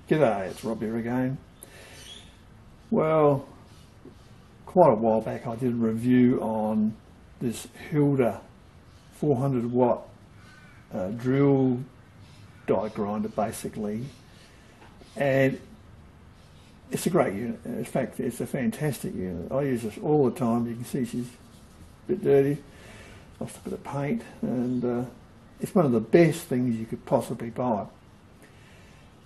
G'day, it's Rob here again. Well, quite a while back I did a review on this HILDA 400 watt drill die grinder basically, and it's a great unit. In fact, it's a fantastic unit. I use this all the time. You can see she's a bit dirty, lost a bit of paint, and it's one of the best things you could possibly buy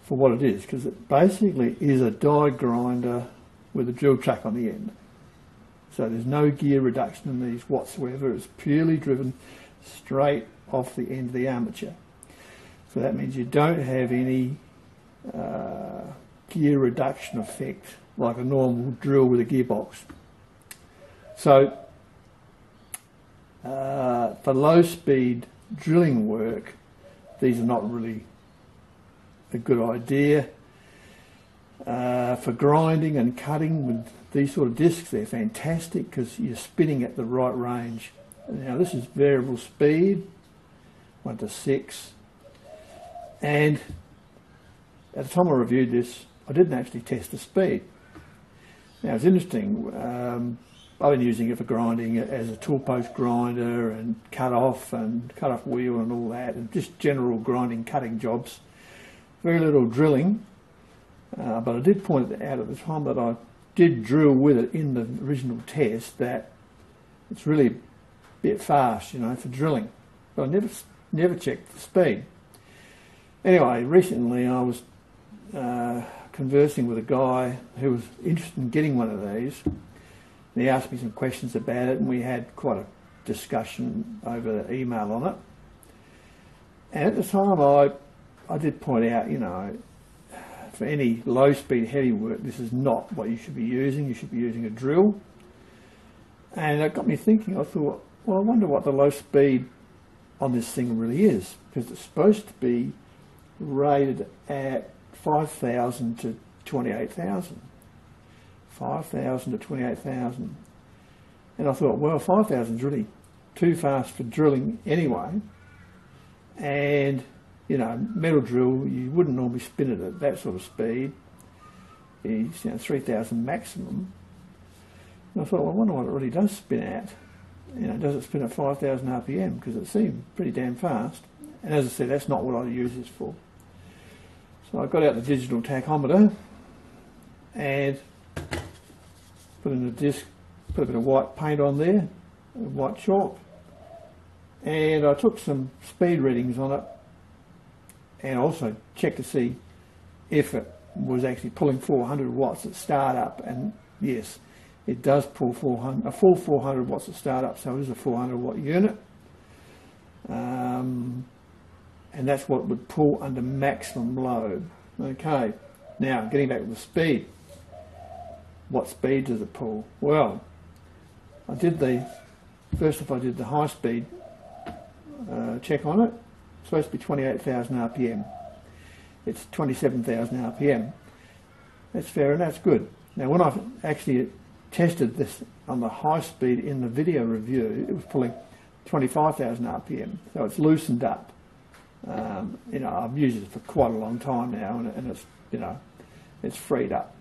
for what it is, because it basically is a die grinder with a drill track on the end. So there's no gear reduction in these whatsoever. It's purely driven straight off the end of the armature. So that means you don't have any gear reduction effect like a normal drill with a gearbox. So for low speed drilling work, these are not really a good idea. For grinding and cutting with these sort of discs, they're fantastic because you're spinning at the right range. Now this is variable speed, 1 to 6, and at the time I reviewed this I didn't actually test the speed. Now it's interesting, I've been using it for grinding as a tool post grinder and cut off wheel and all that, and just general grinding cutting jobs. Very little drilling, but I did point out at the time that I did drill with it in the original test that it's really a bit fast, you know, for drilling. But I never checked the speed. Anyway, recently I was conversing with a guy who was interested in getting one of these. And he asked me some questions about it, and we had quite a discussion over the email on it. And at the time I did point out, you know, for any low-speed heavy work, this is not what you should be using. You should be using a drill. And it got me thinking. I thought, well, I wonder what the low speed on this thing really is, because it's supposed to be rated at 5,000 to 28,000. 5,000 to 28,000. And I thought, well, 5,000 is really too fast for drilling anyway. And you know, metal drill, you wouldn't normally spin it at that sort of speed. It's, you know, 3,000 maximum. And I thought, well, I wonder what it really does spin at. You know, does it spin at 5,000 RPM? Because it seemed pretty damn fast. And as I said, that's not what I use this for. So I got out the digital tachometer and put in a disc, put a bit of white paint on there, white chalk, and I took some speed readings on it, and also check to see if it was actually pulling 400 watts at startup, and yes, it does pull a full 400 watts at startup, so it is a 400 watt unit, and that's what it would pull under maximum load. Okay, now getting back to the speed. What speed does it pull? Well, I did the high speed check on it. It's supposed to be 28,000 RPM. It's 27,000 RPM. That's fair and that's good. Now when I've actually tested this on the high speed in the video review, it was pulling 25,000 RPM. So it's loosened up. You know, I've used it for quite a long time now, and it's, you know, it's freed up.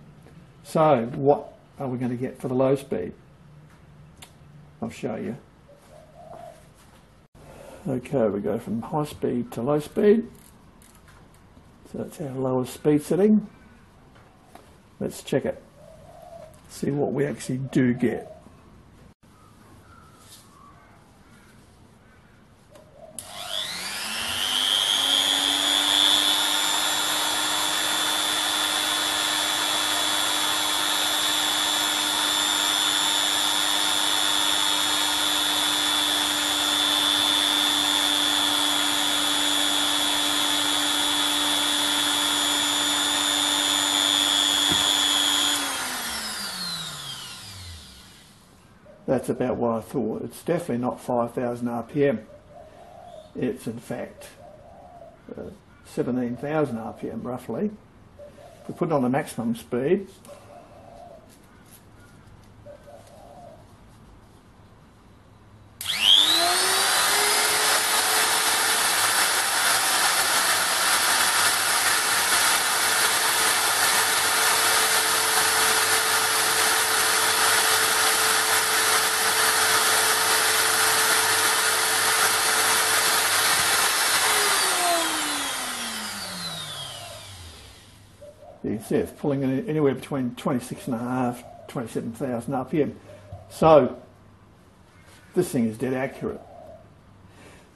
So what are we going to get for the low speed? I'll show you. Okay, we go from high speed to low speed. So that's our lowest speed setting. Let's check it. See what we actually do get. That's about what I thought. It's definitely not 5,000 RPM. It's in fact 17,000 RPM roughly. If we put it on the maximum speed, You can see it's pulling in anywhere between 26.5, 27,000 RPM. So this thing is dead accurate.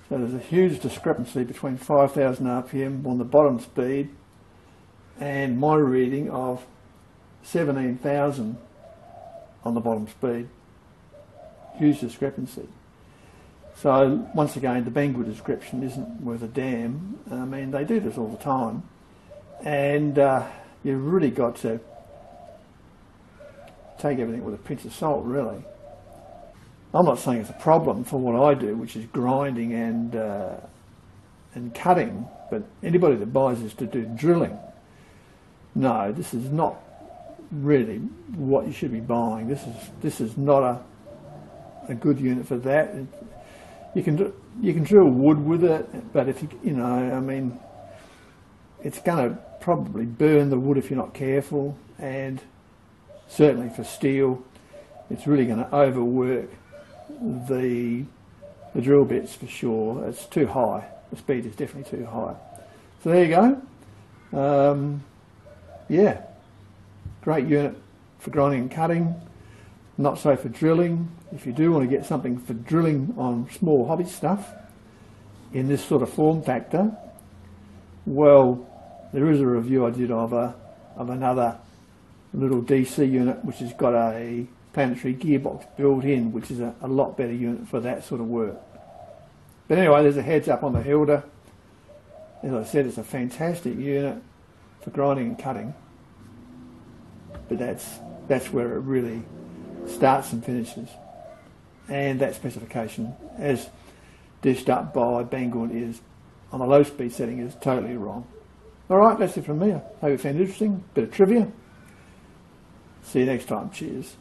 So there's a huge discrepancy between 5,000 RPM on the bottom speed and my reading of 17,000 on the bottom speed. Huge discrepancy. So once again, the Banggood description isn't worth a damn. I mean, they do this all the time, and you've really got to take everything with a pinch of salt, really. I'm not saying it's a problem for what I do, which is grinding and cutting, but anybody that buys this to do drilling, no, this is not really what you should be buying. This is not a good unit for that. You can drill wood with it, but if you know, I mean, it's going to probably burn the wood if you're not careful, and certainly for steel, it's really going to overwork the drill bits for sure. It's too high. The speed is definitely too high. So there you go. Yeah, great unit for grinding and cutting. Not so for drilling. If you do want to get something for drilling on small hobby stuff in this sort of form factor, well, there is a review I did of another little DC unit which has got a planetary gearbox built in, which is a lot better unit for that sort of work. But anyway, there's a heads up on the HILDA. As I said, it's a fantastic unit for grinding and cutting, but that's where it really starts and finishes. And that specification, as dished up by Banggood, is on a low speed setting, is totally wrong. Alright, that's it from me. I hope you found it interesting. Bit of trivia. See you next time. Cheers.